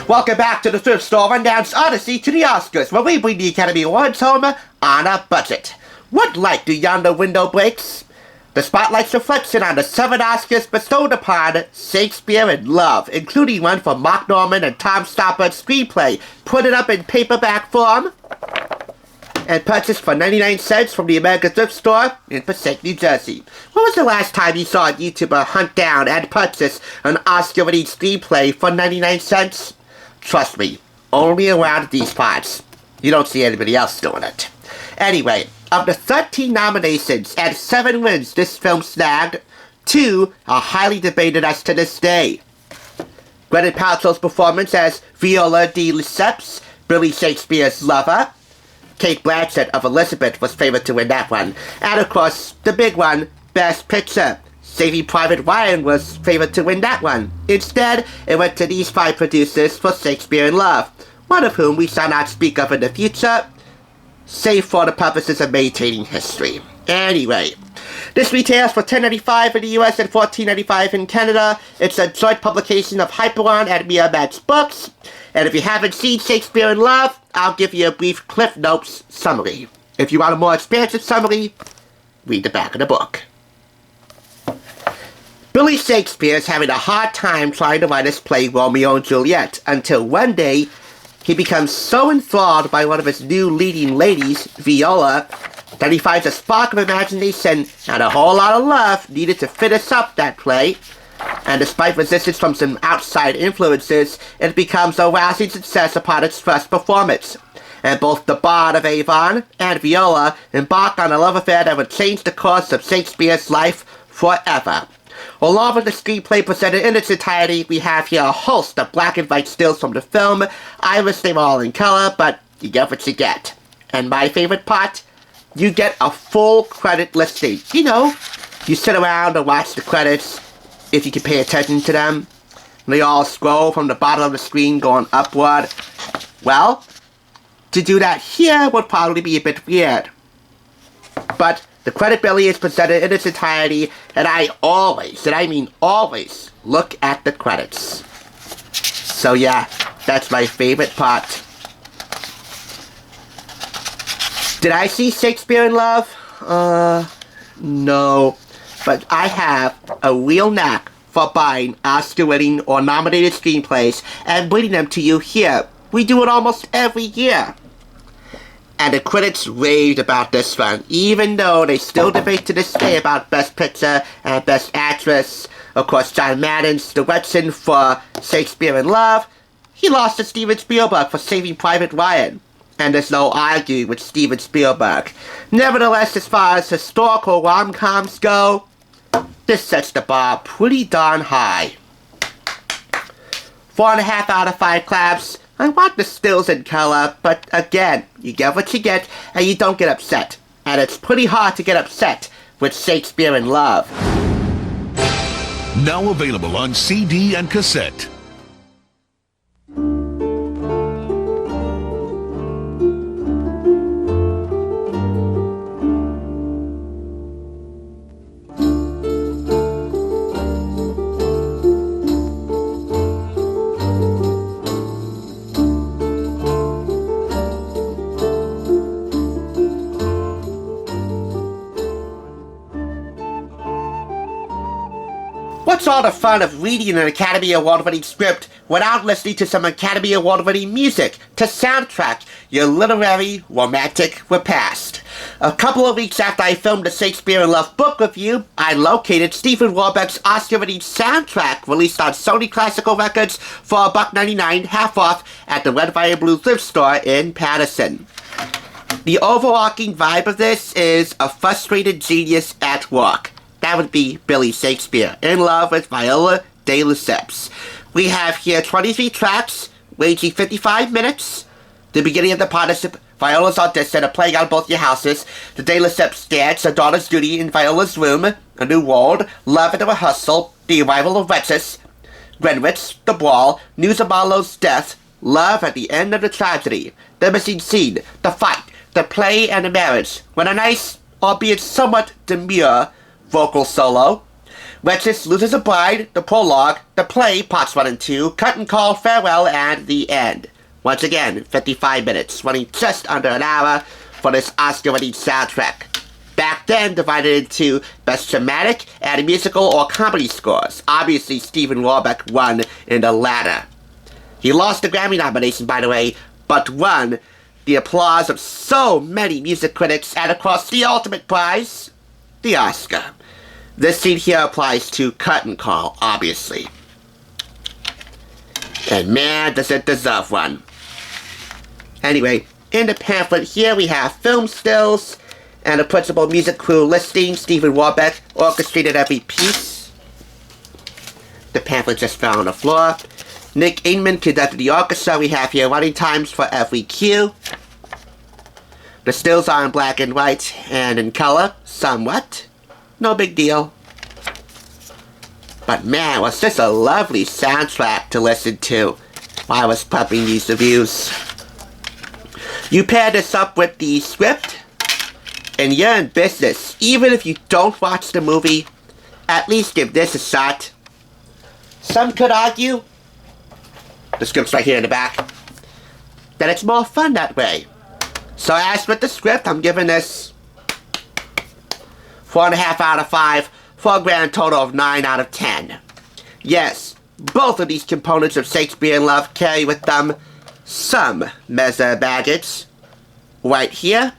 Welcome back to the Thrift Store Rundown's Odyssey to the Oscars, where we bring the Academy Awards home on a budget. What light do yonder window breaks? The spotlight's reflection on the 7 Oscars bestowed upon Shakespeare in Love, including one for Marc and Tom Stoppard's screenplay, printed up in paperback form and purchased for 99 cents from the American Thrift Store in Passaic, New Jersey. When was the last time you saw a YouTuber hunt down and purchase an Oscar-winning screenplay for 99 cents? Trust me, only around these parts. You don't see anybody else doing it. Anyway, of the 13 nominations and 7 wins this film snagged, 2 are highly debated as to this day. Gwyneth Paltrow's performance as Viola de Lesseps, Billy Shakespeare's lover. Kate Blanchett of Elizabeth was favored to win that one. And of course, the big one, Best Picture. Saving Private Ryan was favored to win that one. Instead, it went to these 5 producers for Shakespeare in Love, one of whom we shall not speak of in the future, save for the purposes of maintaining history. Anyway, this retails for $10.95 in the US and $14.95 in Canada. It's a joint publication of Hyperon and Miramax Books. And if you haven't seen Shakespeare in Love, I'll give you a brief Cliff Notes summary. If you want a more expansive summary, read the back of the book. Billy Shakespeare is having a hard time trying to write his play Romeo and Juliet, until one day he becomes so enthralled by one of his new leading ladies, Viola, that he finds a spark of imagination and a whole lot of love needed to finish up that play. And despite resistance from some outside influences, it becomes a rousing success upon its first performance. And both the Bard of Avon and Viola embark on a love affair that would change the course of Shakespeare's life forever. Along with the screenplay presented in its entirety, we have here a host of black and white stills from the film. I wish they were all in color, but you get what you get. And my favorite part? You get a full credit listing. You know, you sit around and watch the credits, if you can pay attention to them. They all scroll from the bottom of the screen going upward. Well, to do that here would probably be a bit weird. But the credit belly is presented in its entirety, and I always, and I mean always, look at the credits. So yeah, that's my favorite part. Did I see Shakespeare in Love? No. But I have a real knack for buying Oscar-winning or nominated screenplays and bringing them to you here. We do it almost every year. And the critics raved about this one, even though they still debate to this day about Best Picture and Best Actress. Of course, John Madden's direction for Shakespeare in Love, he lost to Steven Spielberg for Saving Private Ryan. And there's no arguing with Steven Spielberg. Nevertheless, as far as historical rom-coms go, this sets the bar pretty darn high. 4.5 out of 5 claps. I want the stills in color, but again, you get what you get, and you don't get upset. And it's pretty hard to get upset with Shakespeare in Love. Now available on CD and cassette. What's all the fun of reading an Academy Award-winning script without listening to some Academy Award-winning music to soundtrack your literary romantic repast? A couple of weeks after I filmed the Shakespeare in Love book review, I located Stephen Warbeck's Oscar-winning soundtrack released on Sony Classical Records for $1.99 half off at the Red, White, and Blue Thrift Store in Patterson. The overarching vibe of this is a frustrated genius at work. That would be Billy Shakespeare, in love with Viola de Lesseps. We have here 23 tracks, ranging 55 minutes. The beginning of the partnership, Viola's audition, are playing out both your houses. The de Lesseps dance, a daughter's duty in Viola's room, a new world, love at the rehearsal, the arrival of Wetzus, Greenwich, the brawl, news of Marlowe's death, love at the end of the tragedy, the missing scene, the fight, the play, and the marriage, when a nice, albeit somewhat demure, vocal solo. Wretches loses a bride, the prologue, the play, parts 1 and 2, curtain call, farewell, and the end. Once again, 55 minutes, running just under an hour for this Oscar-winning soundtrack. Back then, divided into Best Dramatic and Musical or Comedy Scores. Obviously, Stephen Warbeck won in the latter. He lost the Grammy nomination, by the way, but won the applause of so many music critics and, of course, the ultimate prize, the Oscar. This scene here applies to Curtain Call, obviously. And man, does it deserve one. Anyway, in the pamphlet here we have film stills and a principal music crew listing. Stephen Warbeck orchestrated every piece. The pamphlet just fell on the floor. Nick Ingman conducted the orchestra. We have here running times for every cue. The stills are in black and white and in color, somewhat. No big deal. But man, was this a lovely soundtrack to listen to while I was pumping these reviews. You pair this up with the script, and you're in business. Even if you don't watch the movie, at least give this a shot. Some could argue, the script's right here in the back, that it's more fun that way. So as with the script, I'm giving this 4.5 out of 5 for a grand total of 9 out of 10. Yes, both of these components of Shakespeare in Love carry with them some mezza baggage. Right here,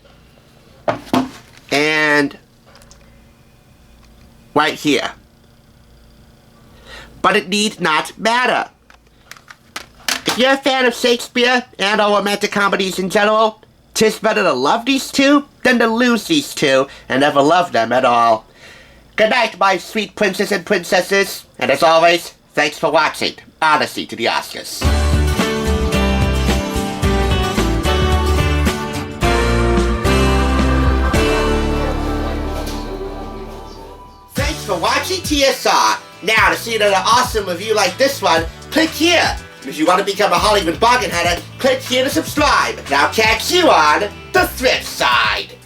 and right here. But it need not matter. If you're a fan of Shakespeare and all romantic comedies in general, 'tis better to love these two than to lose these two and never love them at all. Good night, my sweet princes and princesses, and as always, thanks for watching Odyssey to the Oscars. Thanks for watching TSR. Now, to see another awesome review like this one, click here. If you want to become a Hollywood bargain hunter, click here to subscribe. And I'll catch you on the thrift side.